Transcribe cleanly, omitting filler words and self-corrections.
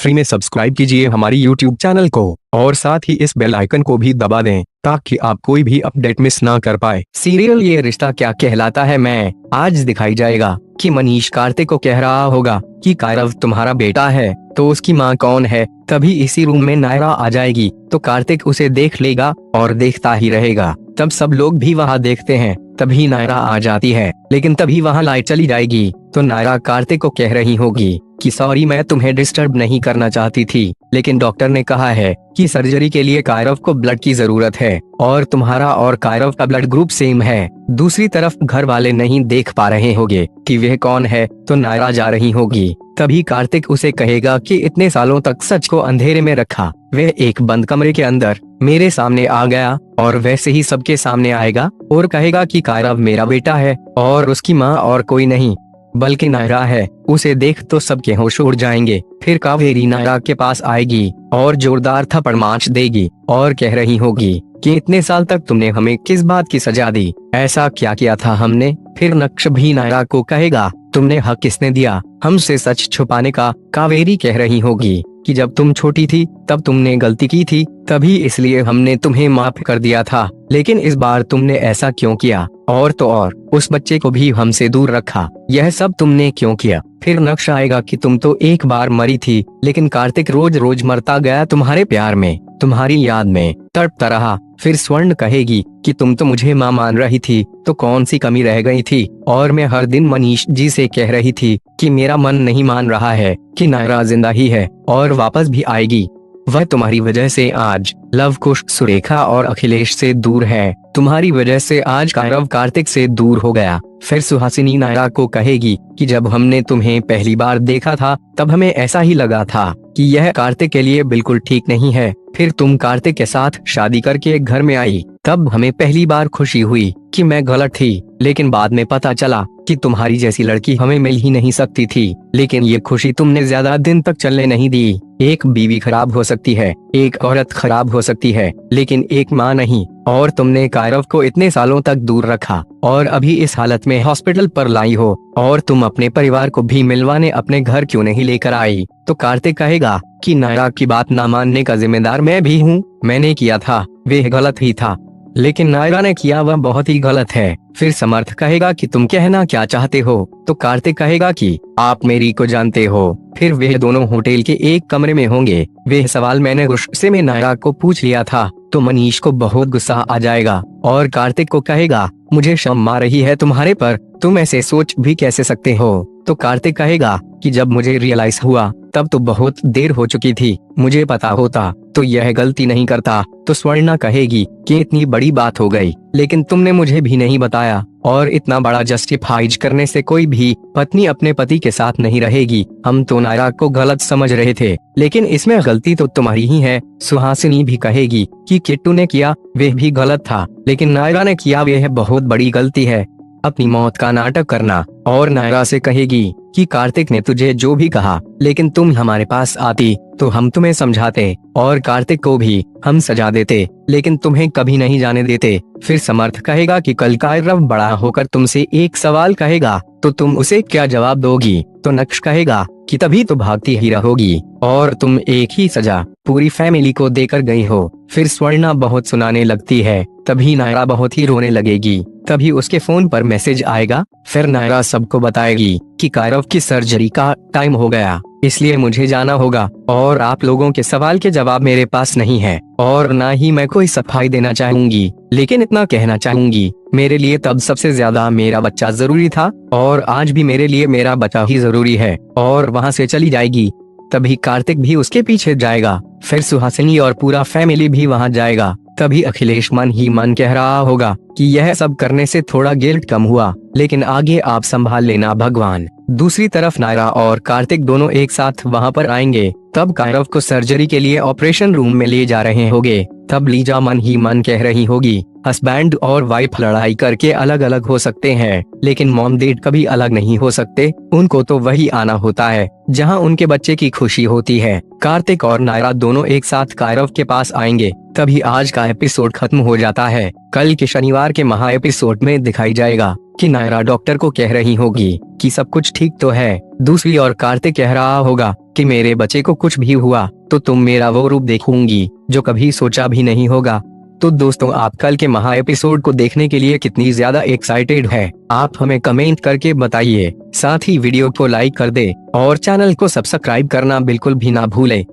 Free में subscribe कीजिए हमारी YouTube चैनल को और साथ ही इस बेल आइकन को भी दबा दें ताकि आप कोई भी अपडेट मिस ना कर पाए। सीरियल ये रिश्ता क्या कहलाता है मैं आज दिखाई जाएगा कि मनीष कार्तिक को कह रहा होगा कि कायरव तुम्हारा बेटा है तो उसकी माँ कौन है। तभी इसी रूम में नायरा आ जाएगी तो कार्तिक उसे देख लेगा और देखता ही रहेगा। तब सब लोग भी वहाँ देखते हैं। तभी नायरा आ जाती है लेकिन तभी वहाँ लाइट चली जाएगी तो नायरा कार्तिक को कह रही होगी कि सॉरी मैं तुम्हें डिस्टर्ब नहीं करना चाहती थी लेकिन डॉक्टर ने कहा है कि सर्जरी के लिए कायरव को ब्लड की जरूरत है और तुम्हारा और कायरव का ब्लड ग्रुप सेम है। दूसरी तरफ घर वाले नहीं देख पा रहे होंगे कि वह कौन है तो नायरा जा रही होगी। तभी कार्तिक उसे कहेगा कि इतने सालों तक सच को अंधेरे में रखा, वह एक बंद कमरे के अंदर मेरे सामने आ गया और वैसे ही सबके सामने आएगा और कहेगा कि कायरव मेरा बेटा है और उसकी माँ और कोई नहीं बल्कि नायरा है। उसे देख तो सबके होश उड़ जाएंगे। फिर कावेरी नायरा के पास आएगी और जोरदार थप्पड़ मार देगी और कह रही होगी कि इतने साल तक तुमने हमें किस बात की सजा दी, ऐसा क्या किया था हमने। फिर नक्श भी नायरा को कहेगा तुमने हक किसने दिया हमसे सच छुपाने का। कावेरी कह रही होगी कि जब तुम छोटी थी तब तुमने गलती की थी तभी इसलिए हमने तुम्हें माफ कर दिया था, लेकिन इस बार तुमने ऐसा क्यों किया और तो और उस बच्चे को भी हमसे दूर रखा, यह सब तुमने क्यों किया। फिर नक्श आएगा कि तुम तो एक बार मरी थी लेकिन कार्तिक रोज रोज मरता गया तुम्हारे प्यार में, तुम्हारी याद में तड़पता रहा। फिर स्वर्ण कहेगी कि तुम तो मुझे माँ मान रही थी तो कौन सी कमी रह गई थी और मैं हर दिन मनीष जी से कह रही थी कि मेरा मन नहीं मान रहा है कि नायरा जिंदा ही है और वापस भी आएगी। वह तुम्हारी वजह से आज लव कुश सुरेखा और अखिलेश से दूर है, तुम्हारी वजह से आज कायरव कार्तिक से दूर हो गया। फिर सुहासिनी नायरा को कहेगी कि जब हमने तुम्हें पहली बार देखा था तब हमें ऐसा ही लगा था कि यह कार्तिक के लिए बिल्कुल ठीक नहीं है। फिर तुम कार्तिक के साथ शादी करके घर में आई तब हमें पहली बार खुशी हुई कि मैं गलत थी, लेकिन बाद में पता चला कि तुम्हारी जैसी लड़की हमें मिल ही नहीं सकती थी। लेकिन ये खुशी तुमने ज्यादा दिन तक चलने नहीं दी। एक बीवी खराब हो सकती है, एक औरत खराब हो सकती है, लेकिन एक माँ नहीं। और तुमने कायरव को इतने सालों तक दूर रखा और अभी इस हालत में हॉस्पिटल पर लाई हो और तुम अपने परिवार को भी मिलवाने अपने घर क्यों नहीं लेकर आई। तो कार्तिक कहेगा कि नायरा की बात ना मानने का जिम्मेदार मैं भी हूँ, मैंने किया था वह गलत ही था, लेकिन नायरा ने किया वह बहुत ही गलत है। फिर समर्थ कहेगा कि तुम कहना क्या चाहते हो तो कार्तिक कहेगा कि आप मेरी को जानते हो। फिर वे दोनों होटल के एक कमरे में होंगे। वह सवाल मैंने गुस्से में नायरा को पूछ लिया था तो मनीष को बहुत गुस्सा आ जाएगा और कार्तिक को कहेगा मुझे शर्म आ रही है तुम्हारे पर, तुम ऐसे सोच भी कैसे सकते हो। तो कार्तिक कहेगा कि जब मुझे रियलाइज हुआ तब तो बहुत देर हो चुकी थी, मुझे पता होता तो यह गलती नहीं करता। तो स्वर्णा कहेगी कि इतनी बड़ी बात हो गई लेकिन तुमने मुझे भी नहीं बताया और इतना बड़ा जस्टिफाइज करने से कोई भी पत्नी अपने पति के साथ नहीं रहेगी। हम तो नायरा को गलत समझ रहे थे लेकिन इसमें गलती तो तुम्हारी ही है। सुहासिनी भी कहेगी कि किट्टू ने किया वह भी गलत था लेकिन नायरा ने किया वह बहुत बड़ी गलती है, अपनी मौत का नाटक करना। और नायरा से कहेगी कि कार्तिक ने तुझे जो भी कहा लेकिन तुम हमारे पास आती तो हम तुम्हें समझाते और कार्तिक को भी हम सजा देते लेकिन तुम्हें कभी नहीं जाने देते। फिर समर्थ कहेगा कि कल कायरव बड़ा होकर तुमसे एक सवाल कहेगा तो तुम उसे क्या जवाब दोगी। तो नक्श कहेगा कि तभी तो भागती ही रहोगी और तुम एक ही सजा पूरी फैमिली को देकर गई हो। फिर स्वर्णा बहुत सुनाने लगती है। तभी नायरा बहुत ही रोने लगेगी। तभी उसके फोन पर मैसेज आएगा। फिर नायरा सबको बताएगी कि कायरव की सर्जरी का टाइम हो गया इसलिए मुझे जाना होगा और आप लोगों के सवाल के जवाब मेरे पास नहीं है और ना ही मैं कोई सफाई देना चाहूंगी, लेकिन इतना कहना चाहूंगी मेरे लिए तब सबसे ज्यादा मेरा बच्चा जरूरी था और आज भी मेरे लिए मेरा बच्चा ही जरूरी है। और वहाँ से चली जाएगी। तभी कार्तिक भी उसके पीछे जाएगा। फिर सुहासिनी और पूरा फैमिली भी वहाँ जाएगा। तभी अखिलेश मन ही मन कह रहा होगा कि यह सब करने से थोड़ा गिल्ट कम हुआ लेकिन आगे आप संभाल लेना भगवान। दूसरी तरफ नायरा और कार्तिक दोनों एक साथ वहाँ पर आएंगे। तब कायरव को सर्जरी के लिए ऑपरेशन रूम में ले जा रहे होंगे। तब लीजा मन ही मन कह रही होगी हस्बैंड और वाइफ लड़ाई करके अलग अलग हो सकते हैं, लेकिन मॉम डैड कभी अलग नहीं हो सकते। उनको तो वही आना होता है जहां उनके बच्चे की खुशी होती है। कार्तिक और नायरा दोनों एक साथ कायरव के पास आएंगे, तभी आज का एपिसोड खत्म हो जाता है। कल के शनिवार के महा एपिसोड में दिखाई जाएगा कि नायरा डॉक्टर को कह रही होगी कि सब कुछ ठीक तो है, दूसरी ओर कार्तिक कह रहा होगा कि मेरे बच्चे को कुछ भी हुआ तो तुम मेरा वो रूप देखूंगी जो कभी सोचा भी नहीं होगा। तो दोस्तों, आप कल के महा एपिसोड को देखने के लिए कितनी ज्यादा एक्साइटेड है, आप हमें कमेंट करके बताइए। साथ ही वीडियो को लाइक कर दे और चैनल को सब्सक्राइब करना बिल्कुल भी ना भूले।